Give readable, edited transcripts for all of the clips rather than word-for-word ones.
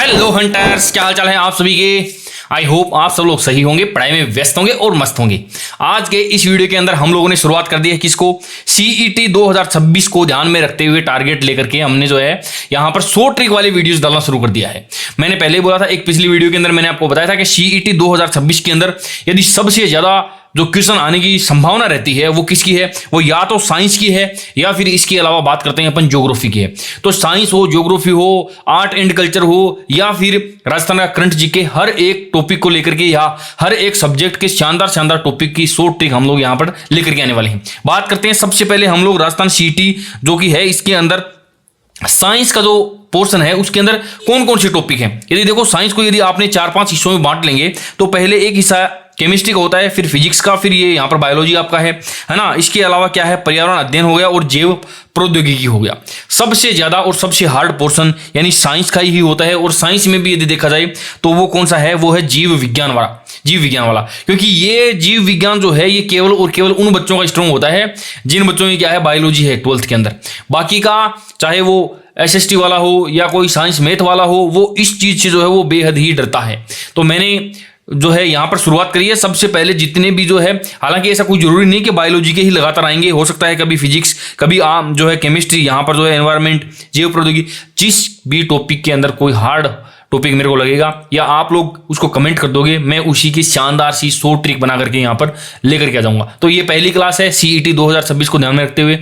Hello hunters, क्या हाल चाल है आप सभी के। आई होप आप सब लोग सही होंगे, पढ़ाई में व्यस्त होंगे और मस्त होंगे। आज के इस वीडियो के अंदर हम लोगों ने शुरुआत कर दी है किसको, सीईटी 2026 को ध्यान में रखते हुए टारगेट लेकर के हमने जो है यहाँ पर 100 ट्रिक वाली वीडियोस डालना शुरू कर दिया है। मैंने पहले ही बोला था, एक पिछली वीडियो के अंदर मैंने आपको बताया था कि सीईटी 2026 के अंदर यदि सबसे ज्यादा जो क्वेश्चन आने की संभावना रहती है वो किसकी है, वो या तो साइंस की है या फिर इसके अलावा बात करते हैं अपन ज्योग्राफी की है। तो साइंस हो, ज्योग्राफी हो, आर्ट एंड कल्चर हो या फिर राजस्थान का करंट जीके, हर एक टॉपिक को लेकर के या हर एक सब्जेक्ट के शानदार शानदार टॉपिक की 100 ट्रिक हम लोग यहाँ पर लेकर के आने वाले हैं। बात करते हैं सबसे पहले हम लोग राजस्थान सीईटी जो कि है, इसके अंदर साइंस का जो पोर्शन है उसके अंदर कौन कौन से टॉपिक हैं। यदि देखो साइंस को यदि आपने 4-5 हिस्सों में बांट लेंगे तो पहले एक हिस्सा केमिस्ट्री का होता है, फिर फिजिक्स का, फिर ये यहाँ पर बायोलॉजी आपका है ना। इसके अलावा क्या है, पर्यावरण अध्ययन हो गया और जैव प्रौद्योगिकी हो गया। सबसे ज्यादा और सबसे हार्ड पोर्शन यानी साइंस का ही होता है। और साइंस में भी यदि देखा जाए तो वो कौन सा है, वो है जीव विज्ञान वाला। क्योंकि ये जीव विज्ञान जो है ये केवल और केवल उन बच्चों का स्ट्रॉन्ग होता है जिन बच्चों की क्या है, बायोलॉजी है 12th के अंदर। बाकी का चाहे वो एसएसटी वाला हो या कोई साइंस मैथ वाला हो, वो इस चीज से जो है वो बेहद ही डरता है। तो मैंने जो है यहाँ पर शुरुआत करी है सबसे पहले जितने भी जो है, हालांकि ऐसा कोई जरूरी नहीं कि बायोलॉजी के ही लगातार आएंगे, हो सकता है कभी फिजिक्स, कभी जो है केमिस्ट्री, यहाँ पर जो है एनवायरमेंट, जैव प्रौद्योगिकी, जिस भी टॉपिक के अंदर कोई हार्ड टॉपिक मेरे को लगेगा या आप लोग उसको कमेंट कर दोगे, मैं उसी की शानदार सी 100 ट्रिक बना करके यहाँ पर लेकर के आ जाऊंगा। तो ये पहली क्लास है सीईटी 2026 को ध्यान में रखते हुए।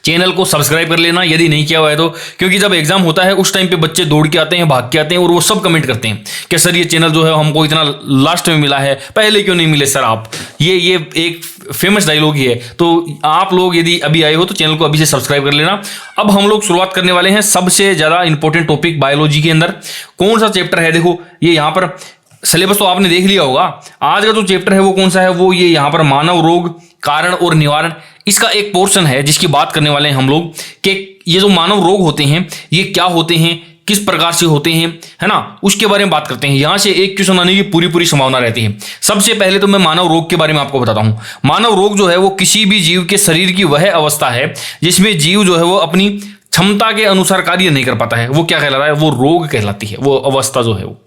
चैनल को सब्सक्राइब कर लेना यदि नहीं किया हुआ है तो, क्योंकि जब एग्जाम होता है उस टाइम पे बच्चे दौड़ के आते हैं, भाग के आते हैं और वो सब कमेंट करते हैं कि सर ये चैनल जो है हमको इतना लास्ट में मिला है, पहले क्यों नहीं मिले सर आप। ये एक फेमस डायलॉग ही है। तो आप लोग यदि अभी आए हो तो चैनल को अभी से सब्सक्राइब कर लेना। अब हम लोग शुरुआत करने वाले हैं सबसे ज्यादा इंपॉर्टेंट टॉपिक बायोलॉजी के अंदर। कौन सा चैप्टर है, देखो ये यहाँ पर सिलेबस तो आपने देख लिया होगा। आज का जो चैप्टर है वो कौन सा है, वो ये यहाँ पर मानव रोग कारण और निवारण, इसका एक पोर्शन है जिसकी बात करने वाले हैं हम लोग कि ये जो मानव रोग होते हैं ये क्या होते हैं, किस प्रकार से होते हैं, है ना, उसके बारे में बात करते हैं। यहां से एक क्वेश्चन आने की पूरी संभावना रहती है। सबसे पहले तो मैं मानव रोग के बारे में आपको बताता हूं। मानव रोग जो है वो किसी भी जीव के शरीर की वह अवस्था है जिसमें जीव जो है वो अपनी क्षमता के अनुसार कार्य नहीं कर पाता है। वो क्या कहलाता है, वो रोग कहलाती है। वो अवस्था जो है वो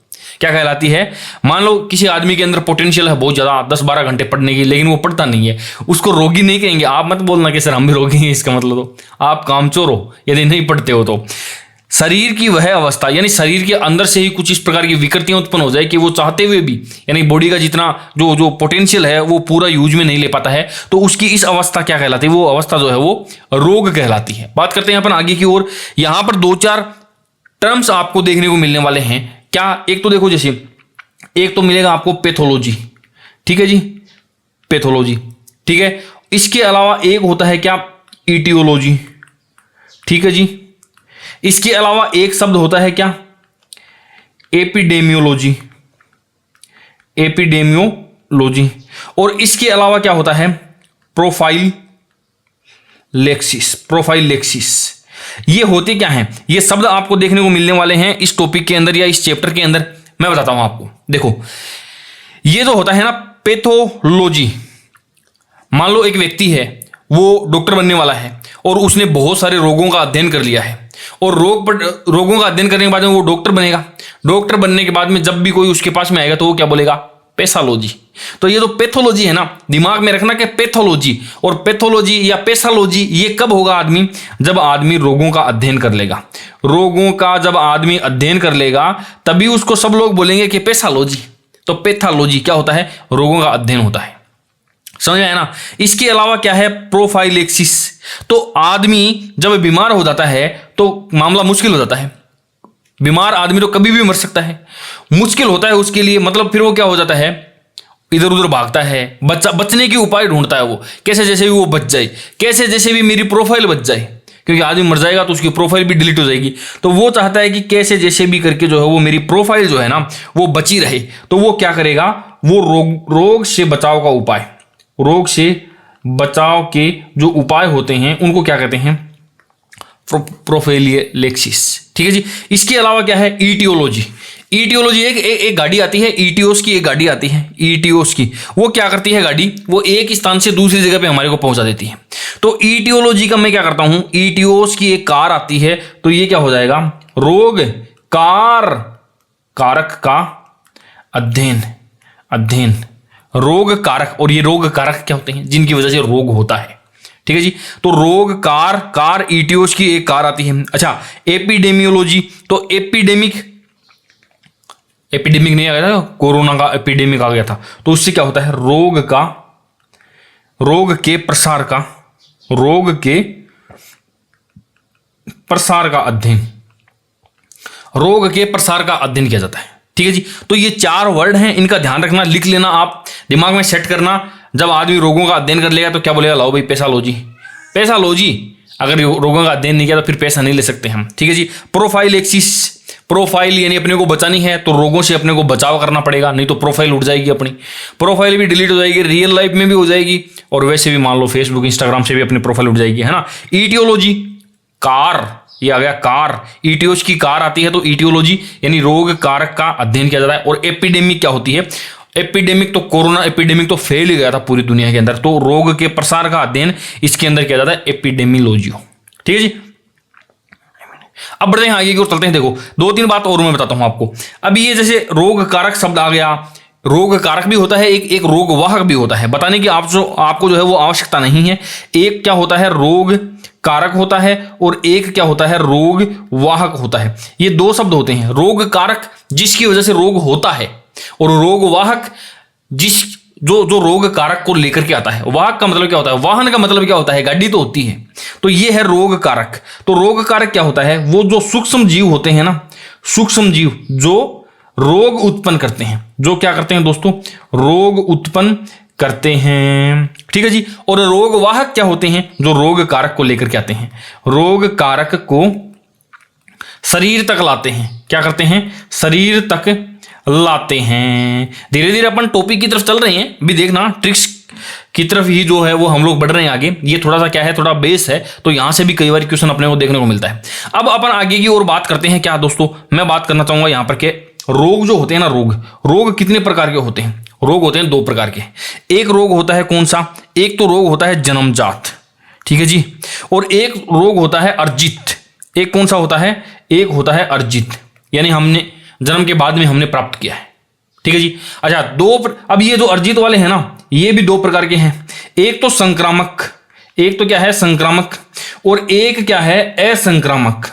क्या कहलाती है, मान लो किसी आदमी के अंदर पोटेंशियल है बहुत ज्यादा 10-12 घंटे पढ़ने की, लेकिन वो पढ़ता नहीं है, उसको रोगी नहीं कहेंगे। आप मत बोलना कि सर हम भी रोगी हैं, इसका मतलब तो आप कामचोर हो यदि नहीं पढ़ते हो। तो शरीर की वह अवस्था यानी शरीर के अंदर से ही कुछ इस प्रकार की विकृतियां उत्पन्न हो जाए कि वो चाहते हुए भी यानी बॉडी का जितना जो पोटेंशियल है वो पूरा यूज में नहीं ले पाता है, तो उसकी इस अवस्था क्या कहलाती है, वो अवस्था जो है वो रोग कहलाती है। बात करते हैं अपन आगे की ओर। यहां पर 2-4 टर्म्स आपको देखने को मिलने वाले हैं। क्या, एक तो देखो, जैसे एक तो मिलेगा आपको पैथोलॉजी, ठीक है जी, पैथोलॉजी, ठीक है। इसके अलावा एक होता है क्या, ईटियोलॉजी, ठीक है जी। इसके अलावा एक शब्द होता है क्या, एपिडेमियोलॉजी, एपिडेमियोलॉजी। और इसके अलावा क्या होता है, प्रोफाइलेक्सिस। ये होते क्या हैं, ये शब्द आपको देखने को मिलने वाले हैं इस टॉपिक के अंदर या इस चैप्टर के अंदर। मैं बताता हूं आपको, देखो ये जो होता है ना पैथोलॉजी, मान लो एक व्यक्ति है वो डॉक्टर बनने वाला है और उसने बहुत सारे रोगों का अध्ययन कर लिया है और रोगों का अध्ययन करने के बाद में वो डॉक्टर बनेगा। डॉक्टर बनने के बाद में जब भी कोई उसके पास में आएगा तो वो क्या बोलेगा, पैथोलॉजी। तो ये जो पैथोलॉजी है ना, दिमाग में रखना कि पैथोलॉजी और पैथोलॉजी या पैथोलॉजी ये कब होगा आदमी, जब आदमी रोगों का अध्ययन कर लेगा। रोगों का जब आदमी अध्ययन कर लेगा तभी उसको सब लोग बोलेंगे कि पैथोलॉजी। तो पैथोलॉजी क्या होता है, रोगों का अध्ययन होता है, समझ आया ना। इसके अलावा क्या है, प्रोफाइलेक्सिस। तो आदमी जब बीमार हो जाता है तो मामला मुश्किल हो जाता है। बीमार आदमी तो कभी भी मर सकता है, मुश्किल होता है उसके लिए, मतलब फिर वो क्या हो जाता है, इधर उधर भागता है, बचने के उपाय ढूंढता है। वो कैसे जैसे भी वो बच जाए, कैसे जैसे भी मेरी प्रोफाइल बच जाए, क्योंकि आदमी मर जाएगा तो उसकी प्रोफाइल भी डिलीट हो जाएगी। तो वो चाहता है कि कैसे जैसे भी करके जो है वो मेरी प्रोफाइल जो है ना वो बची रहे। तो वो क्या करेगा, वो रोग से बचाव का उपाय, रोग से बचाव के जो उपाय होते हैं उनको क्या कहते हैं, प्रोफाइलेक्सिस, ठीक है जी। इसके अलावा क्या है, ईटियोलॉजी। ईटियोलॉजी एक गाड़ी आती है, ईटियोस की एक गाड़ी आती है, ईटियोस की। वो क्या करती है गाड़ी, वो एक स्थान से दूसरी जगह पे हमारे को पहुंचा देती है। तो ईटियोलॉजी का मैं क्या करता हूं, ईटियोस की एक कार आती है तो ये क्या हो जाएगा, रोग कारक का अध्ययन रोग कारक। और ये रोग कारक क्या होते हैं? जिनकी वजह से रोग होता है। ठीक है जी। तो रोग कार ईटीओस की एक कार आती है। अच्छा, एपिडेमियोलॉजी, तो एपिडेमिक नहीं आ गया था, कोरोना का एपिडेमिक आ गया था, तो उससे क्या होता है? रोग के प्रसार का अध्ययन किया जाता है। ठीक है जी। तो ये 4 वर्ड हैं, इनका ध्यान रखना, लिख लेना, आप दिमाग में सेट करना। जब आदमी रोगों का अध्ययन कर लेगा तो क्या बोलेगा? लाओ भाई पैसा लो जी। अगर रोगों का अध्ययन नहीं किया तो फिर पैसा नहीं ले सकते हम। ठीक है जी। प्रोफाइल यानी अपने को बचानी है तो रोगों से अपने को बचाव करना पड़ेगा, नहीं तो प्रोफाइल उठ जाएगी, अपनी प्रोफाइल भी डिलीट हो जाएगी, रियल लाइफ में भी हो जाएगी, और वैसे भी मान लो फेसबुक इंस्टाग्राम से भी अपनी प्रोफाइल उठ जाएगी, है ना। ईटियोलॉजी, ये आ गया ईटियोस की कार आती है, तो ईटियोलॉजी यानी रोग कारक का अध्ययन किया जाता है। और एपिडेमिक क्या होती है? एपिडेमिक तो कोरोना एपिडेमिक तो फैल ही गया था पूरी दुनिया के अंदर, तो रोग के प्रसार का अध्ययन इसके अंदर किया जाता है, एपिडेमियोलॉजी। ठीक है जी। अब बढ़ते हैं आगे की ओर, चलते हैं। देखो 2-3 बात और मैं बताता हूं आपको। अब ये जैसे रोग कारक शब्द आ गया, रोग कारक भी होता है, एक रोग वाहक भी होता है। बताने की आपको जो है वो आवश्यकता नहीं है। एक क्या होता है? रोग कारक होता है, और एक क्या होता है? रोग वाहक होता है। ये 2 शब्द होते हैं। रोग कारक जिसकी वजह से रोग होता है, और रोग वाहक जो रोग कारक को लेकर के आता है। वाहक का मतलब क्या होता है? वाहन का मतलब क्या होता है? गाड़ी तो होती है। तो ये है रोग कारक। तो रोग कारक क्या होता है? वो जो सूक्ष्म जीव होते हैं ना, सूक्ष्म जीव जो रोग उत्पन्न करते हैं, जो क्या करते हैं दोस्तों? रोग उत्पन्न करते हैं। ठीक है जी। और रोग वाहक क्या होते हैं? जो रोग कारक को लेकर के आते हैं, रोग कारक को शरीर तक लाते हैं। क्या करते हैं? शरीर तक लाते हैं। धीरे धीरे अपन टॉपिक की तरफ चल रहे हैं, भी देखना ट्रिक्स की तरफ ही जो है वो हम लोग बढ़ रहे हैं आगे। ये थोड़ा सा क्या है, थोड़ा बेस है, तो यहां से भी कई बार क्वेश्चन अपने को देखने को मिलता है। अब अपन आगे की ओर बात करते हैं। क्या दोस्तों, मैं बात करना चाहूंगा यहां पर के रोग जो होते हैं ना, रोग कितने प्रकार के होते हैं? रोग होते हैं 2 प्रकार के। एक रोग होता है कौन सा? एक तो रोग होता है जन्मजात, ठीक है जी, और एक रोग होता है अर्जित। एक कौन सा होता है? एक होता है अर्जित, यानी हमने जन्म के बाद में हमने प्राप्त किया है। ठीक है जी। अच्छा, अब ये जो अर्जित वाले हैं ना, ये भी 2 प्रकार के हैं। एक तो संक्रामक, एक तो क्या है? संक्रामक, और एक क्या है? असंक्रामक।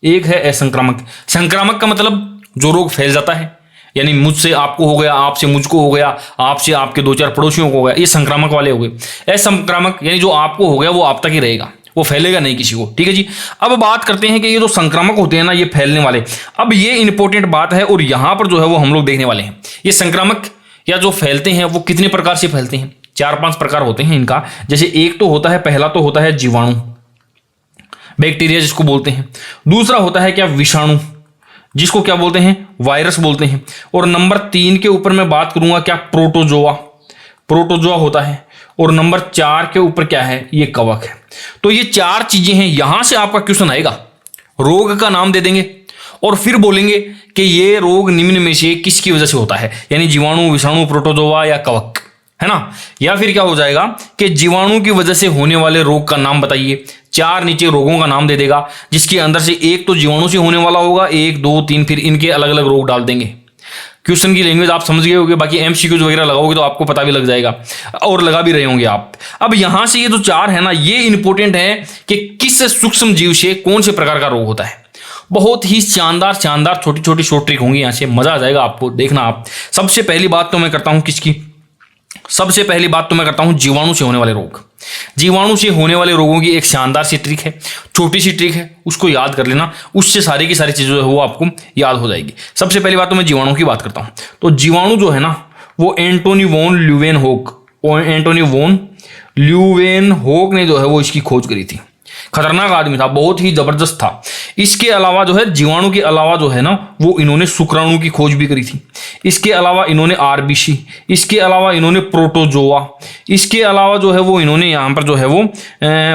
एक है असंक्रामक। संक्रामक का मतलब जो रोग फैल जाता है, यानी मुझसे आपको हो गया, आपसे मुझको हो गया, आपसे आपके 2-4 पड़ोसियों को हो गया, ये संक्रामक वाले हो गए। असंक्रामक यानी जो आपको हो गया वो आप तक ही रहेगा, वो फैलेगा नहीं किसी को। ठीक है जी। अब बात करते हैं कि ये जो संक्रामक होते हैं ना, ये फैलने वाले, अब ये इंपॉर्टेंट बात है, और यहां पर जो है वो हम लोग देखने वाले हैं। ये संक्रामक या जो फैलते हैं वो कितने प्रकार से फैलते हैं? 4-5 प्रकार होते हैं इनका। जैसे एक तो होता है, पहला तो होता है जीवाणु, बैक्टीरिया जिसको बोलते हैं। दूसरा होता है क्या? विषाणु, जिसको क्या बोलते हैं? वायरस बोलते हैं। और नंबर 3 के ऊपर मैं बात करूंगा क्या? प्रोटोजोआ होता है। और नंबर 4 के ऊपर क्या है? ये कवक है। तो ये 4 चीजें हैं। यहां से आपका क्वेश्चन आएगा, रोग का नाम दे देंगे और फिर बोलेंगे कि ये रोग निम्न में से किसकी वजह से होता है, यानी जीवाणु, विषाणु, प्रोटोजोआ या कवक, है ना। या फिर क्या हो जाएगा कि जीवाणु की वजह से होने वाले रोग का नाम बताइए। 4 नीचे रोगों का नाम दे देगा, जिसके अंदर से एक तो जीवाणु से होने वाला होगा, 1, 2, 3, फिर इनके अलग अलग रोग डाल देंगे। क्वेश्चन की लैंग्वेज आप समझ गए होंगे, बाकी एमसीक्यूज वगैरह लगाओगे तो आपको पता भी लग जाएगा, और लगा भी रहे होंगे आप। अब यहां से ये जो 4 है ना, ये इंपॉर्टेंट है कि किस सूक्ष्म जीव से कौन से प्रकार का रोग होता है। बहुत ही शानदार छोटी छोटी शॉर्ट ट्रिक होंगी, यहां से मजा आ जाएगा आपको, देखना आप। सबसे पहली बात तो मैं करता हूं किसकी? सबसे पहली बात तो मैं करता हूं जीवाणु से होने वाले रोग। जीवाणु से होने वाले रोगों की एक शानदार सी ट्रिक है, छोटी सी ट्रिक है, उसको याद कर लेना, उससे सारी की सारी चीजें वो आपको याद हो जाएगी। सबसे पहली बात तो मैं जीवाणु की बात करता हूं। तो जीवाणु जो है ना, वो एंटोनी वॉन ल्यूवेनहोक ने जो है वो इसकी खोज करी थी। खतरनाक आदमी था, बहुत ही जबरदस्त था। इसके अलावा जो है जीवाणु के अलावा जो है ना, वो इन्होंने शुक्राणु की खोज भी करी थी। इसके अलावा इन्होंने आरबीसी, इसके अलावा इन्होंने प्रोटोजोआ, इसके अलावा जो है वो इन्होंने यहाँ पर जो है वो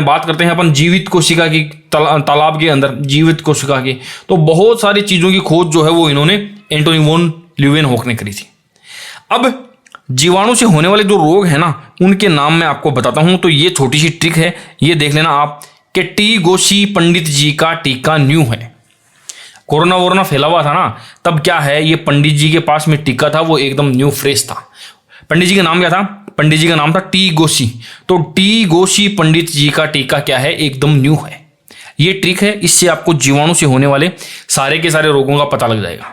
बात करते हैं अपन जीवित कोशिका की, तालाब के अंदर जीवित कोशिका की। तो बहुत सारी चीजों की खोज जो है वो इन्होंने एंटोनी वॉन ल्यूवेनहोक ने करी थी। अब जीवाणु से होने वाले जो रोग है ना, उनके नाम मैं आपको बताता हूं। तो ये छोटी सी ट्रिक है, ये देख लेना आप कि टी गोशी पंडित जी का टीका न्यू है। कोरोना वोरोना फैला हुआ था ना, तब क्या है, ये पंडित जी के पास में टीका था, वो एकदम न्यू फ्रेश था। पंडित जी का नाम क्या था? पंडित जी का नाम था टी गोशी। तो टी गोशी पंडित जी का टीका क्या है, एकदम न्यू है। ये ट्रिक है, इससे आपको जीवाणु से होने वाले सारे के सारे रोगों का पता लग जाएगा।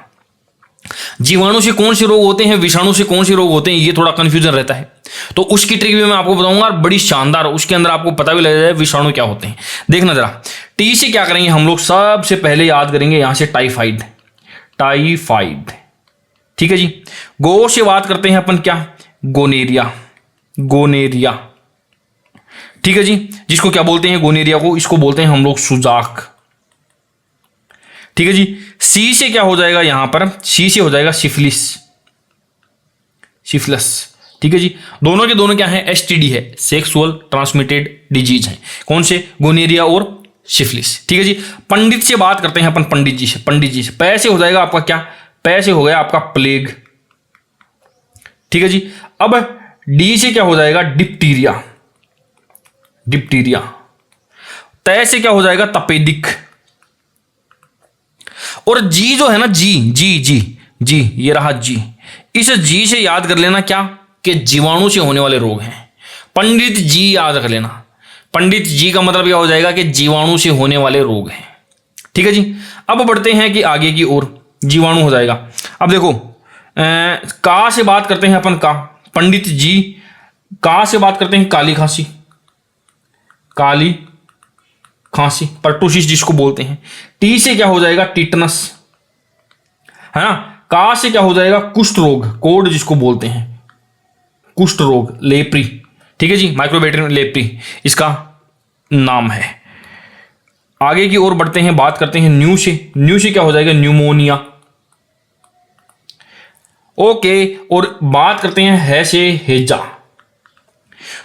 जीवाणु से कौन से रोग होते हैं, विषाणु से कौन से रोग होते हैं, ये थोड़ा कंफ्यूजन रहता है, तो उसकी ट्रिक भी मैं आपको बताऊंगा, बड़ी शानदार। उसके अंदर आपको पता भी लग जाए विषाणु क्या होते हैं। देखना जरा, टी से क्या करेंगे हम लोग, सबसे पहले याद करेंगे यहां से टाइफाइड, टाइफाइड, ठीक है जी। गो से बात करते हैं अपन क्या, गोनेरिया, गोनेरिया, ठीक है जी। जिसको क्या बोलते हैं, गोनेरिया को, इसको बोलते हैं हम लोग सुजाक, ठीक है जी। सी से क्या हो जाएगा यहां पर, सी से हो जाएगा सिफिलिस, सिफिलिस, ठीक है जी। दोनों के दोनों क्या है, एसटीडी है, सेक्सुअल ट्रांसमिटेड डिजीज है। कौन से, गोनेरिया और सिफिलिस, ठीक है जी। पंडित से बात करते हैं अपन, पंडित जी से, पंडित जी से पै से हो जाएगा आपका क्या, पै से हो गया आपका प्लेग, ठीक है जी। अब डी से क्या हो जाएगा, डिप्टीरिया, डिप्टीरिया। तय से क्या हो जाएगा, तपेदिक। और जी जो है ना, जी जी जी जी, ये रहा जी। इस जी से याद कर लेना क्या, कि जीवाणु से होने वाले रोग हैं। पंडित जी याद रख लेना, पंडित जी का मतलब क्या हो जाएगा, कि जीवाणु से होने वाले रोग हैं, ठीक है जी। अब बढ़ते हैं कि आगे की ओर, जीवाणु हो जाएगा। अब देखो, का से बात करते हैं अपन, का, पंडित जी का से बात करते हैं काली खांसी, काली खांसी, पर्टुसिस जिसको बोलते हैं। टी से क्या हो जाएगा, टिटनस, है ना। का से क्या हो जाएगा, कुष्ठ रोग, कोड जिसको बोलते हैं, कुष्ठ रोग, लेप्री, ठीक है जी, माइक्रोबैक्टीरियम लेप्री इसका नाम है। आगे की ओर बढ़ते हैं, बात करते हैं न्यू से। न्यू से क्या हो जाएगा, न्यूमोनिया, ओके। और बात करते हैं है से हेजा।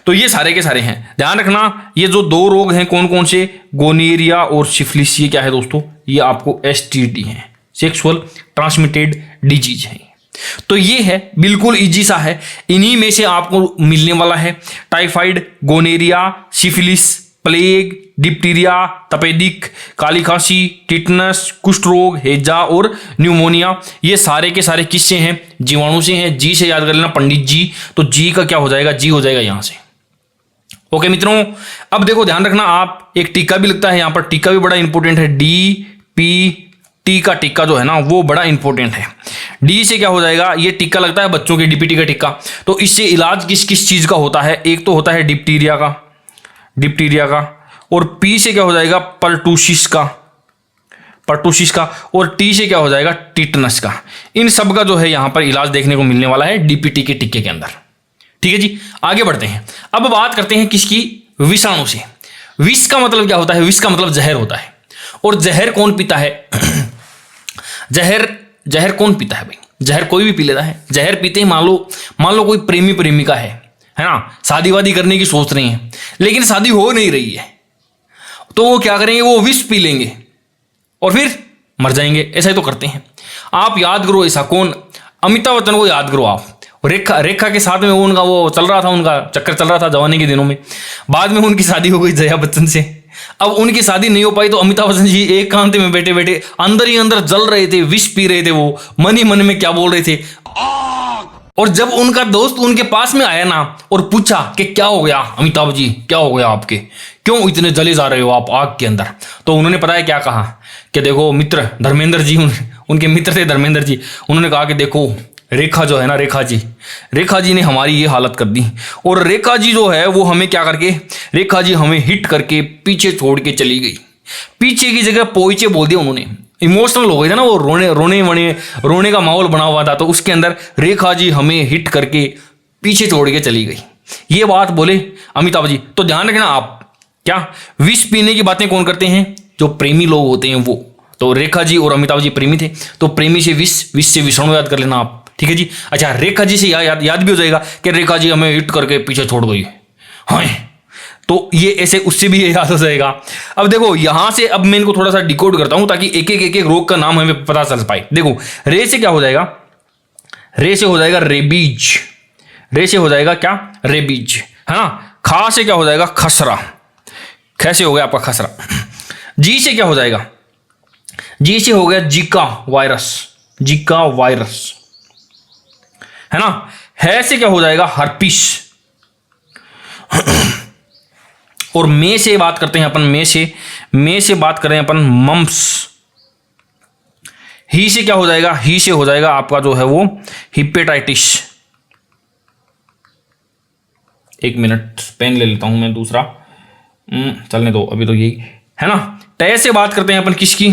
तो ये सारे के सारे हैं, ध्यान रखना। ये जो दो रोग हैं कौन कौन से, गोनेरिया और सिफिलिस, ये क्या है दोस्तों, ये आपको एसटीडी है, सेक्सुअल ट्रांसमिटेड डिजीज है। तो ये है, बिल्कुल इजी सा है। इन्हीं में से आपको मिलने वाला है typhoid, gonorrhoea, syphilis, plague, diphtheria, तपेदिक, काली खांसी, टिटनस, कुष्ठ रोग, हेजा और न्यूमोनिया। ये सारे के सारे किससे हैं, जीवाणु से हैं। जी से याद कर लेना, पंडित जी। तो जी का क्या हो जाएगा, जी हो जाएगा यहां से। ओके मित्रों, अब देखो ध्यान रखना, आप एक टीका भी लगता है यहां पर, टीका भी बड़ा इंपॉर्टेंट है। डी पी टी का टीका जो है ना, वो बड़ा इंपॉर्टेंट है। डी से क्या हो जाएगा, ये टीका लगता है बच्चों के, डीपीटी का टीका। तो इससे इलाज किस किस चीज का होता है, एक तो होता है डिप्टीरिया का, डिप्टीरिया का। और पी से क्या हो जाएगा, पर्टुसिस का, पर्टुसिस का। और टी से क्या हो जाएगा, टिटनस का। इन सब का जो है यहां पर इलाज देखने को मिलने वाला है डीपीटी के टीके के अंदर, ठीक है जी। आगे बढ़ते हैं, अब बात करते हैं किसकी, विषाणु से। विष का मतलब क्या होता है, विष का मतलब जहर होता है। और जहर कौन पीता है जहर, जहर कौन पीता है भाई, जहर कोई भी पी लेता है। जहर पीते हैं, मान लो कोई प्रेमी प्रेमिका है ना, शादी वादी करने की सोच रही है, लेकिन शादी हो नहीं रही है, तो वो क्या करेंगे, वो विष पी लेंगे और फिर मर जाएंगे। ऐसा ही तो करते हैं। आप याद करो ऐसा कौन, अमिताभ बच्चन को याद करो आप, रेखा के साथ में वो उनका वो चल रहा था, उनका चक्कर चल रहा था जवानी के दिनों में। बाद में उनकी शादी हो गई जया बच्चन से। अब उनकी शादी नहीं हो पाई, तो अमिताभ बच्चन जी एक कांत में बैठे बैठे अंदर ही अंदर जल रहे थे, विष पी रहे थे, वो मन ही मन में क्या बोल रहे थे। और जब उनका दोस्त उनके पास में आया ना और पूछा कि क्या हो गया अमिताभ जी, क्या हो गया आपके, क्यों इतने जले जा रहे हो आप आग के अंदर, तो उन्होंने पता है क्या कहा, कि देखो मित्र धर्मेंद्र जी, उनके मित्र थे धर्मेंद्र जी, उन्होंने कहा कि देखो रेखा जो है ना, रेखा जी ने हमारी ये हालत कर दी। और रेखा जी जो है वो हमें क्या करके, रेखा जी हमें हिट करके पीछे छोड़ के चली गई। पीछे की जगह पोइचे बोल दिया उन्होंने। इमोशनल हो गए थे ना वो, रोने का माहौल बना हुआ था, तो उसके अंदर रेखा जी हमें हिट करके पीछे छोड़ के चली गई, ये बात बोले अमिताभ जी। तो ध्यान रखना आप, क्या विष पीने की बातें कौन करते हैं, जो प्रेमी लोग होते हैं वो। तो रेखा जी और अमिताभ जी प्रेमी थे, तो प्रेमी से विष, विष से विषाणु याद कर लेना आप, ठीक है जी। अच्छा, रेखा जी से याद भी हो जाएगा कि रेखा जी हमें हिट करके पीछे छोड़ गई, हाँ, तो ये ऐसे उससे भी ये याद हो जाएगा। अब देखो यहां से, अब मैं इनको थोड़ा सा डिकोड करता हूं ताकि एक एक रोग का नाम हमें पता चल पाए। देखो रे से क्या हो जाएगा, रे से हो जाएगा रेबीज, रे से हो जाएगा क्या, रेबीज, है ना। खा से क्या हो जाएगा, खसरा, ख से हो गया आपका खसरा। जी से क्या हो जाएगा, जी से हो गया जीका वायरस, जीका वायरस, है ना। है से क्या हो जाएगा, हर्पिस। और में से बात करते हैं अपन, में से बात करें अपन, मम्प्स। ही से क्या हो जाएगा, ही से हो जाएगा आपका जो है वो हिपेटाइटिस। एक मिनट पेन ले लेता हूं मैं दूसरा, चलने दो अभी तो यही है ना। टे से बात करते हैं अपन किसकी,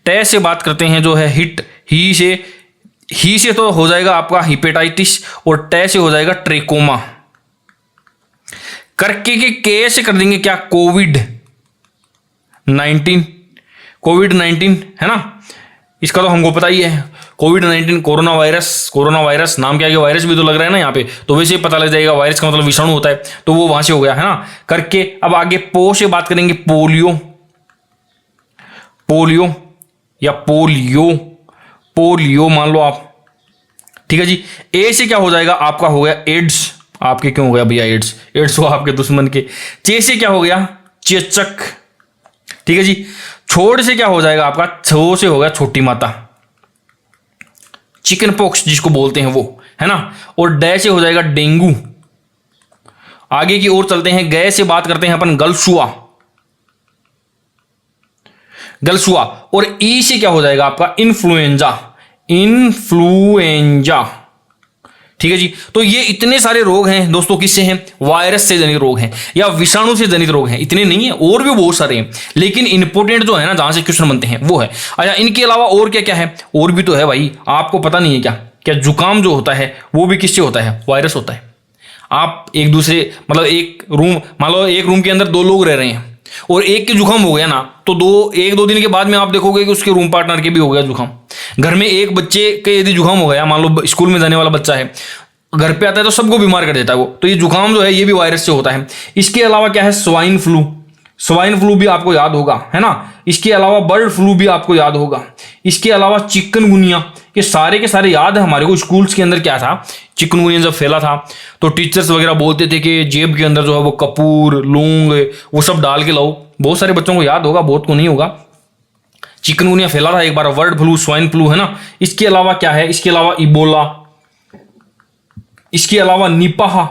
टे से बात करते हैं जो है हिट, ही से तो हो जाएगा आपका हिपेटाइटिस, और टे से हो जाएगा ट्रेकोमा। करके के से कर देंगे क्या, कोविड-19, कोविड-19 है ना, इसका तो हमको पता ही है, कोविड-19 कोरोना वायरस नाम क्या है, वायरस भी तो लग रहा है ना यहाँ पे, तो वैसे ही पता लग जाएगा, वायरस का मतलब विषाणु होता है, तो वो वहां से हो गया है ना। करके अब आगे पो से बात करेंगे, पोलियो, पोलियो या पोलियो मान लो आप, ठीक है जी। ए से क्या हो जाएगा आपका, हो गया एड्स। आपके क्यों हो गया भैया एड्स, एड्स हो आपके दुश्मन के। चे से क्या हो गया, चेचक, ठीक है जी। छोड़ से क्या हो जाएगा आपका, छो से हो गया छोटी माता, चिकन पॉक्स जिसको बोलते हैं वो, है ना। और डे से हो जाएगा डेंगू। आगे की ओर चलते हैं, गए से बात करते हैं अपन, गलसुआ, गलसुआ। और ई से क्या हो जाएगा आपका, इन्फ्लुएंजा, इन्फ्लुएंजा, ठीक है जी। तो ये इतने सारे रोग हैं दोस्तों, किससे हैं, वायरस से जनित रोग हैं या विषाणु से जनित रोग हैं। इतने नहीं है, और भी बहुत सारे हैं, लेकिन इंपोर्टेंट जो है ना, जहां से क्वेश्चन बनते हैं वो है। अच्छा, इनके अलावा और क्या क्या है, और भी तो है भाई, आपको पता नहीं है क्या, क्या जुकाम जो होता है वो भी किससे होता है, वायरस होता है। आप एक दूसरे मतलब एक रूम, मान लो एक रूम के अंदर दो लोग रह रहे हैं, और एक के जुकाम हो गया ना, तो एक दो दिन के बाद में आप देखोगे कि उसके रूम पार्टनर के भी हो गया जुकाम। घर में एक बच्चे के यदि जुकाम हो गया, मान लो स्कूल में जाने वाला बच्चा है, घर पे आता है तो सबको बीमार कर देता है वो, तो ये जुकाम जो है ये भी वायरस से होता है। इसके अलावा क्या है, स्वाइन फ्लू, स्वाइन फ्लू भी आपको याद होगा, है ना। इसके अलावा बर्ड फ्लू भी आपको याद होगा। इसके अलावा चिकनगुनिया, ये सारे के सारे याद है हमारे को, स्कूल्स के अंदर क्या था, चिकनगुनिया जब फैला था तो टीचर्स वगैरह बोलते थे कि जेब के अंदर जो है वो कपूर, लौंग, वो सब डाल के लाओ। बहुत सारे बच्चों को याद होगा, बहुत को नहीं होगा। चिकनगुनिया फैला था एक बार, बर्ड फ्लू, स्वाइन फ्लू, है ना। इसके अलावा क्या है, इसके अलावा इबोला, इसके अलावा निपाह,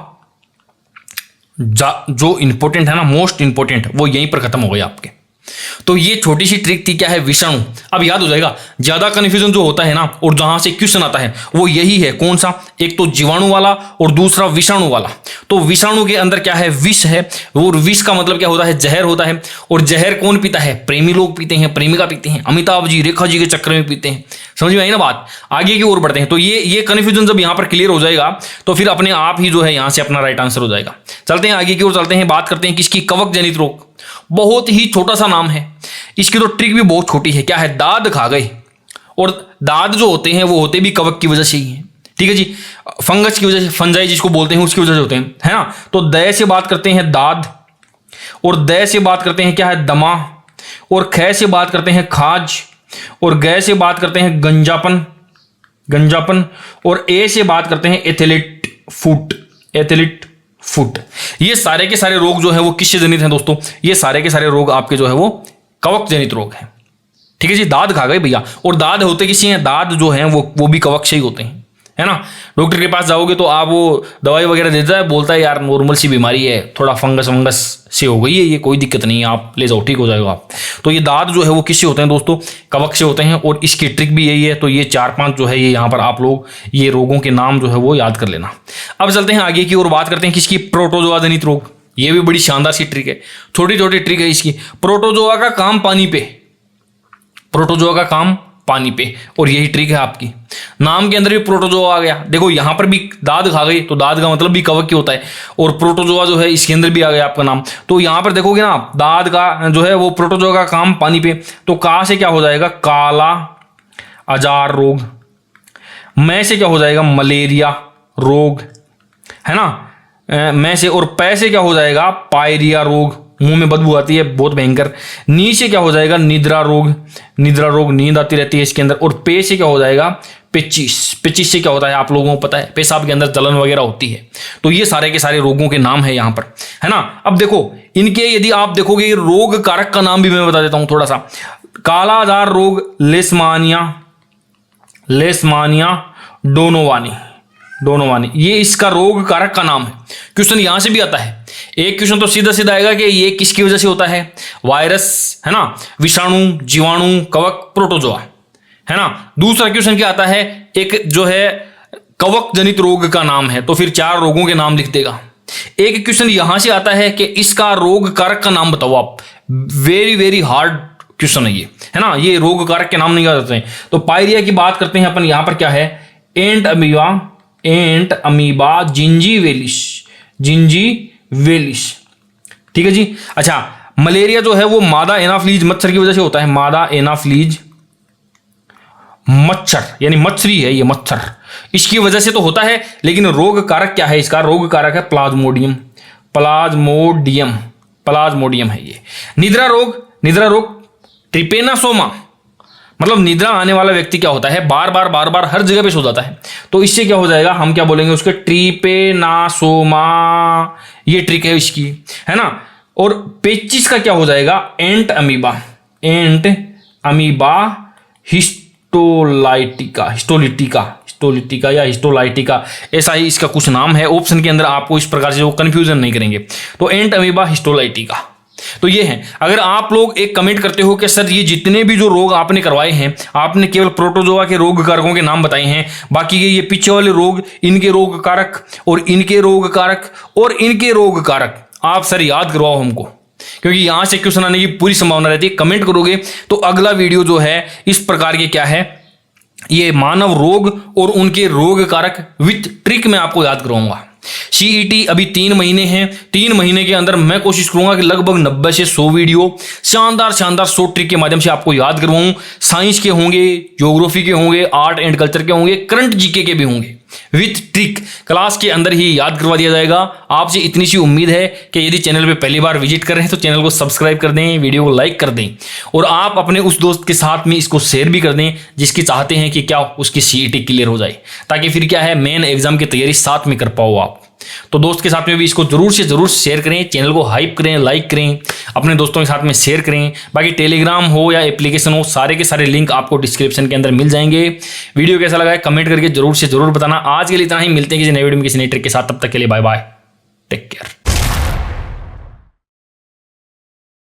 जो इंपॉर्टेंट है ना, मोस्ट इंपॉर्टेंट, वो यहीं पर खत्म हो गया आपके। तो ये छोटी सी ट्रिक थी, क्या है, विषाणु। अब याद हो जाएगा, ज्यादा कंफ्यूजन जो होता है ना, और जहां से क्वेश्चन आता है वो यही है, कौन सा, एक तो जीवाणु वाला और दूसरा विषाणु वाला। तो विषाणु के अंदर क्या है, विष है, और विष का मतलब क्या होता है, जहर होता है। और जहर कौन पीता है, प्रेमी लोग पीते हैं, प्रेमिका पीते हैं, अमिताभ जी, रेखा जी के चक्कर में पीते हैं। समझ में आई ना बात। आगे की ओर बढ़ते हैं, तो ये कंफ्यूजन जब यहां पर क्लियर हो जाएगा तो फिर अपने आप ही जो है यहां से अपना राइट आंसर हो जाएगा। चलते हैं आगे की ओर, चलते हैं, बात करते हैं किसकी, कवक जनित रोग। बहुत ही छोटा सा नाम है, इसकी तो ट्रिक भी बहुत छोटी है। क्या है, दाद खा गए, और दाद जो होते हैं वो होते भी कवक की वजह से ही है, ठीक है जी। फंगस की वजह से, फंजाई जिसको बोलते हैं, उसकी वजह से होते हैं, है ना। तो दय से बात करते हैं दाद, और दय से बात करते हैं क्या है, दमा, और ख से बात करते हैं खाज, और गय से बात करते हैं गंजापन, गंजापन, और ए से बात करते हैं एथलीट फुट, एथलीट फुट। ये सारे के सारे रोग जो है वो किससे जनित हैं दोस्तों, ये सारे के सारे रोग आपके जो है वो कवक जनित रोग हैं, ठीक है जी। दाद खा गए भैया, और दाद होते किसी हैं, दाद जो हैं वो भी कवक से ही होते हैं, है ना। डॉक्टर के पास जाओगे तो आप वो दवाई वगैरह देता है, बोलता है यार नॉर्मल सी बीमारी है, थोड़ा फंगस से हो गई है, ये कोई दिक्कत नहीं है, आप ले जाओ, ठीक हो जाएगा आप। तो ये दाद जो है वो किससे होते हैं दोस्तों, कवक से होते हैं। और इसकी ट्रिक भी यही है। तो ये 4-5 जो है ये यहाँ पर आप लोग ये रोगों के नाम जो है वो याद कर लेना। अब चलते हैं आगे की और बात करते हैं किसकी, प्रोटोजोआ जनित रोग। ये भी बड़ी शानदार सी ट्रिक है, छोटी छोटी ट्रिक है इसकी। प्रोटोजोआ का काम पानी पे, प्रोटोजोआ का काम पानी पे, और यही ट्रिक है आपकी। नाम के अंदर भी प्रोटोजोआ आ गया, देखो यहां पर भी दाद खा गई, तो दाद का मतलब भी कवक की होता है, और प्रोटोजोआ जो है इसके अंदर भी आ गया आपका नाम। तो यहां पर देखोगे ना, दाद का जो है वो प्रोटोजोआ का काम पानी पे, तो का से क्या हो जाएगा, काला अजार रोग। मैं से क्या हो जाएगा, मलेरिया रोग, है ना। मैं से और पै से क्या हो जाएगा, पायरिया रोग, मुंह में बदबू आती है बहुत भयंकर। नी से क्या हो जाएगा, निद्रा रोग, निद्रा रोग, नींद आती रहती है इसके अंदर। और पे से क्या हो जाएगा, पेचिस, पेचिस से क्या होता है आप लोगों को पता है, पेशाब के अंदर जलन वगैरह होती है। तो ये सारे के सारे रोगों के नाम है यहाँ पर, है ना। अब देखो इनके यदि आप देखोगे रोग कारक का नाम भी मैं बता देता हूँ थोड़ा सा। कालाजार रोग लेशमानिया डोनोवानी, ये इसका रोग कारक का नाम है। क्वेश्चन यहां से भी आता है। एक क्वेश्चन तो सीधा सीधा आएगा कि ये किसकी वजह से होता है, वायरस है ना, विषाणु, जीवाणु, कवक, प्रोटोजोआ, है ना। दूसरा क्वेश्चन क्या आता है, एक जो है कवक जनित रोग का नाम है, तो फिर 4 रोगों के नाम लिख देगा। एक क्वेश्चन यहां से आता है कि इसका रोग कारक का नाम बताओ आप। वेरी वेरी हार्ड क्वेश्चन है ये, है ना, ये रोग कारक के नाम नहीं याद हैं। तो पायरिया की बात करते हैं अपन, यहां पर क्या है, एंट अमीबा जिंजीवेलिस, ठीक है जी। अच्छा, मलेरिया जो है वो मादा एनाफ्लीज मच्छर की वजह से होता है। मादा एनाफ्लीज मच्छर यानी मच्छरी है ये, मच्छर इसकी वजह से तो होता है, लेकिन रोग कारक क्या है इसका, रोग कारक है प्लाज्मोडियम है ये। निद्रा रोग ट्रिपेनासोमा, मतलब निद्रा आने वाला व्यक्ति क्या होता है, बार बार हर जगह पे सो जाता है, तो इससे क्या हो जाएगा, हम क्या बोलेंगे उसके, ट्रिपेनासोमा, ये ट्रिक है इसकी, है ना। और पेचिस का क्या हो जाएगा, एंट अमीबा हिस्टोलिटिका या हिस्टोलाइटिका, ऐसा ही इसका कुछ नाम है। ऑप्शन के अंदर आपको इस प्रकार से वो कंफ्यूजन नहीं करेंगे, तो एंट अमीबा हिस्टोलाइटिका। तो ये है। अगर आप लोग एक कमेंट करते हो कि सर ये जितने भी जो रोग आपने करवाए हैं, आपने केवल प्रोटोजोआ के रोग कारकों के नाम बताए हैं, बाकी के ये पीछे वाले रोग, इनके रोग कारक और इनके रोग कारक और इनके रोग कारक आप सर याद करवाओ हमको, क्योंकि यहां से क्वेश्चन आने की पूरी संभावना रहती है। कमेंट करोगे तो अगला वीडियो जो है इस प्रकार के क्या है, ये मानव रोग और उनके रोग कारक विथ ट्रिक में आपको याद करवाऊंगा। सीईटी अभी 3 महीने हैं, 3 महीने के अंदर मैं कोशिश करूंगा कि लगभग 90 से 100 वीडियो शानदार 100 ट्रिक के माध्यम से आपको याद करवाऊं। साइंस के होंगे, ज्योग्राफी के होंगे, आर्ट एंड कल्चर के होंगे, करंट जीके के भी होंगे, विथ ट्रिक क्लास के अंदर ही याद करवा दिया जाएगा। आपसे इतनी सी उम्मीद है कि यदि चैनल पे पहली बार विजिट कर रहे हैं तो चैनल को सब्सक्राइब कर दें, वीडियो को लाइक कर दें और आप अपने उस दोस्त के साथ में इसको शेयर भी कर दें जिसकी चाहते हैं कि क्या उसकी सीईटी क्लियर हो जाए, ताकि फिर क्या है मेन एग्जाम की तैयारी साथ में कर पाओ आप। तो दोस्त के साथ में भी इसको जरूर से जरूर शेयर करें, चैनल को हाइप करें, लाइक करें, अपने दोस्तों के साथ में शेयर करें। बाकी टेलीग्राम हो या एप्लीकेशन हो, सारे के सारे लिंक आपको डिस्क्रिप्शन के अंदर मिल जाएंगे। वीडियो कैसा लगा है कमेंट करके जरूर से जरूर बताना। आज के लिए इतना ही, मिलते हैं किसी नए वीडियो में किसी नई ट्रिक के साथ, तब तक के लिए बाय बाय, टेक केयर।